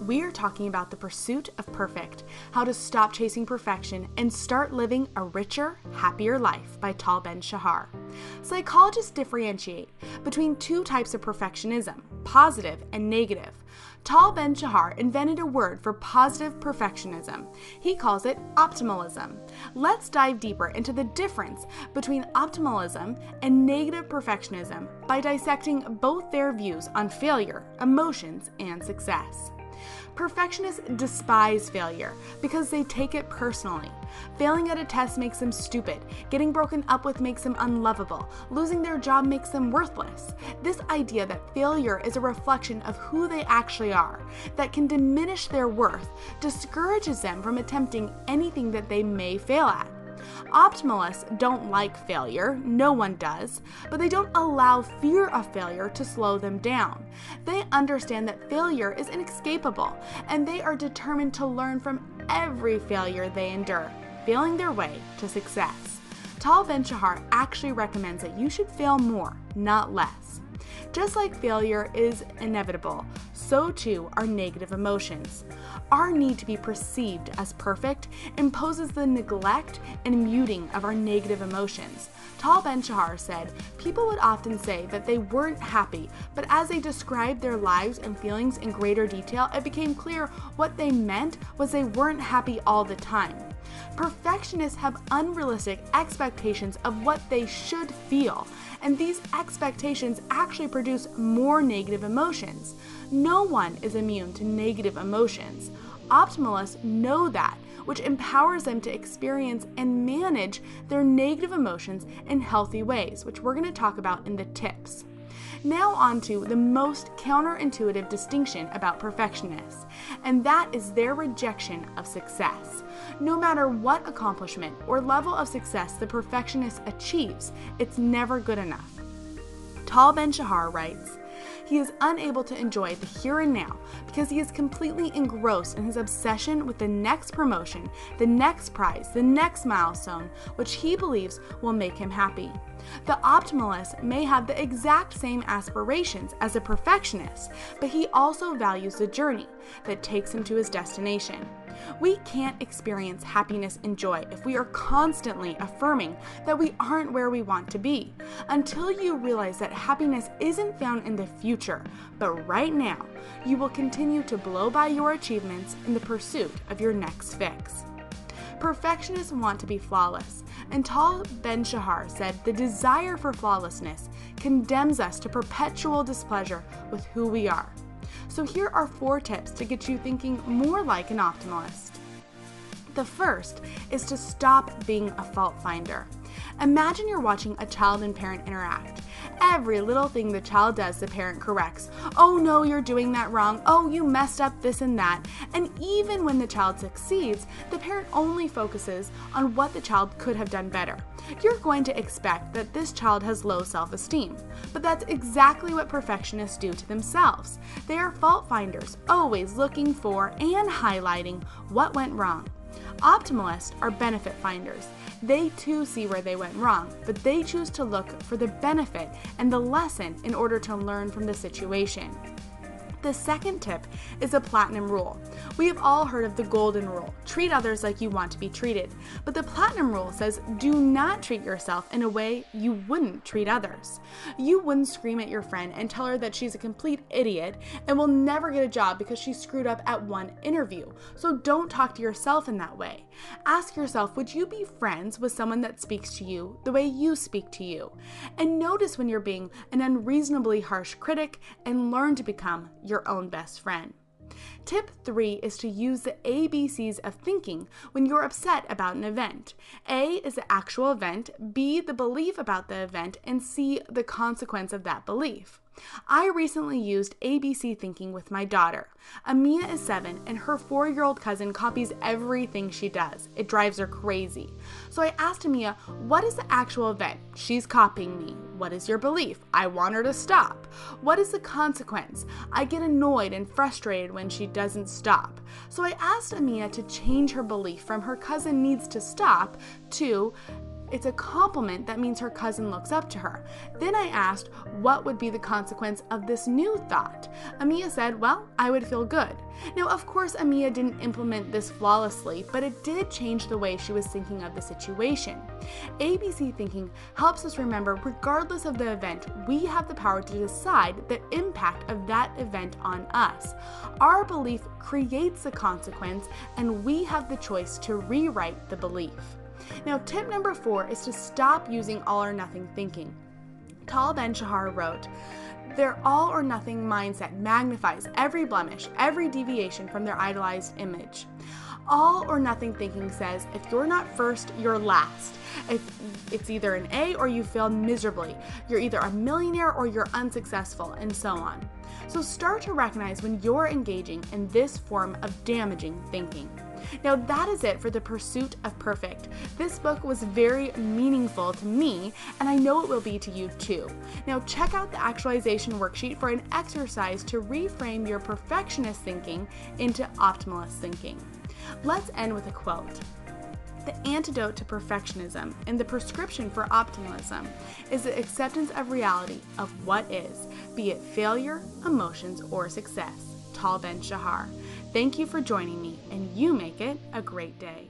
we are talking about the pursuit of perfect, how to stop chasing perfection and start living a richer, happier life by ben-shahar. Psychologists differentiate between two types of perfectionism, positive and negative. Ben-shahar invented a word for positive perfectionism. He calls it optimalism. Let's dive deeper into the difference between optimalism and negative perfectionism by dissecting both their views on failure, emotions, and success. Perfectionists despise failure because they take it personally. Failing at a test makes them stupid. Getting broken up with makes them unlovable. Losing their job makes them worthless. This idea that failure is a reflection of who they actually are, that can diminish their worth, discourages them from attempting anything that they may fail at. Optimalists don't like failure, no one does, but they don't allow fear of failure to slow them down. They understand that failure is inescapable, and they are determined to learn from every failure they endure, failing their way to success. Ben-shahar actually recommends that you should fail more, not less. Just like failure is inevitable, so too are negative emotions. Our need to be perceived as perfect imposes the neglect and muting of our negative emotions. Ben-shahar said, people would often say that they weren't happy, but as they described their lives and feelings in greater detail, it became clear what they meant was they weren't happy all the time. Perfectionists have unrealistic expectations of what they should feel, and these expectations actually produce more negative emotions. No one is immune to negative emotions. Optimalists know that, which empowers them to experience and manage their negative emotions in healthy ways, which we're going to talk about in the tips. Now on to the most counterintuitive distinction about perfectionists, and that is their rejection of success. No matter what accomplishment or level of success the perfectionist achieves, it's never good enough. Ben-shahar writes, he is unable to enjoy the here and now because he is completely engrossed in his obsession with the next promotion, the next prize, the next milestone, which he believes will make him happy. The optimalist may have the exact same aspirations as a perfectionist, but he also values the journey that takes him to his destination. We can't experience happiness and joy if we are constantly affirming that we aren't where we want to be. Until you realize that happiness isn't found in the future, but right now, you will continue to blow by your achievements in the pursuit of your next fix. Perfectionists want to be flawless, and Ben-shahar said the desire for flawlessness condemns us to perpetual displeasure with who we are. So here are 4 tips to get you thinking more like an optimalist. The first is to stop being a fault finder. Imagine you're watching a child and parent interact. Every little thing the child does, the parent corrects. Oh no, you're doing that wrong. Oh, you messed up this and that. And even when the child succeeds, the parent only focuses on what the child could have done better. You're going to expect that this child has low self-esteem. But that's exactly what perfectionists do to themselves. They are fault finders, always looking for and highlighting what went wrong. Optimalists are benefit finders. They too see where they went wrong, but they choose to look for the benefit and the lesson in order to learn from the situation. The second tip is the platinum rule. We have all heard of the golden rule. Treat others like you want to be treated. But the platinum rule says do not treat yourself in a way you wouldn't treat others. You wouldn't scream at your friend and tell her that she's a complete idiot and will never get a job because she screwed up at one interview. So don't talk to yourself in that way. Ask yourself, would you be friends with someone that speaks to you the way you speak to you? And notice when you're being an unreasonably harsh critic and learn to become your own best friend. Tip 3 is to use the ABCs of thinking when you're upset about an event. A is the actual event, B the belief about the event, and C the consequence of that belief. I recently used ABC thinking with my daughter. Amia is 7 and her 4-year-old cousin copies everything she does. It drives her crazy. So I asked Amia, what is the actual event? She's copying me. What is your belief? I want her to stop. What is the consequence? I get annoyed and frustrated when she doesn't stop. So I asked Amia to change her belief from her cousin needs to stop to it's a compliment that means her cousin looks up to her. Then I asked what would be the consequence of this new thought. Amia said, well, I would feel good. Now, of course, Amia didn't implement this flawlessly, but it did change the way she was thinking of the situation. ABC thinking helps us remember, regardless of the event, we have the power to decide the impact of that event on us. Our belief creates the consequence, and we have the choice to rewrite the belief. Now, tip number 4 is to stop using all or nothing thinking. Tal Ben-Shahar wrote, "Their all or nothing mindset magnifies every blemish, every deviation from their idolized image." All or nothing thinking says, if you're not first, you're last. If it's either an A or you failed miserably, you're either a millionaire or you're unsuccessful, and so on. So start to recognize when you're engaging in this form of damaging thinking. Now that is it for The Pursuit of Perfect. This book was very meaningful to me, and I know it will be to you too. Now check out the actualization worksheet for an exercise to reframe your perfectionist thinking into optimalist thinking. Let's end with a quote. The antidote to perfectionism and the prescription for optimism is the acceptance of reality of what is, be it failure, emotions, or success. Tal Ben-Shahar. Thank you for joining me, and you make it a great day.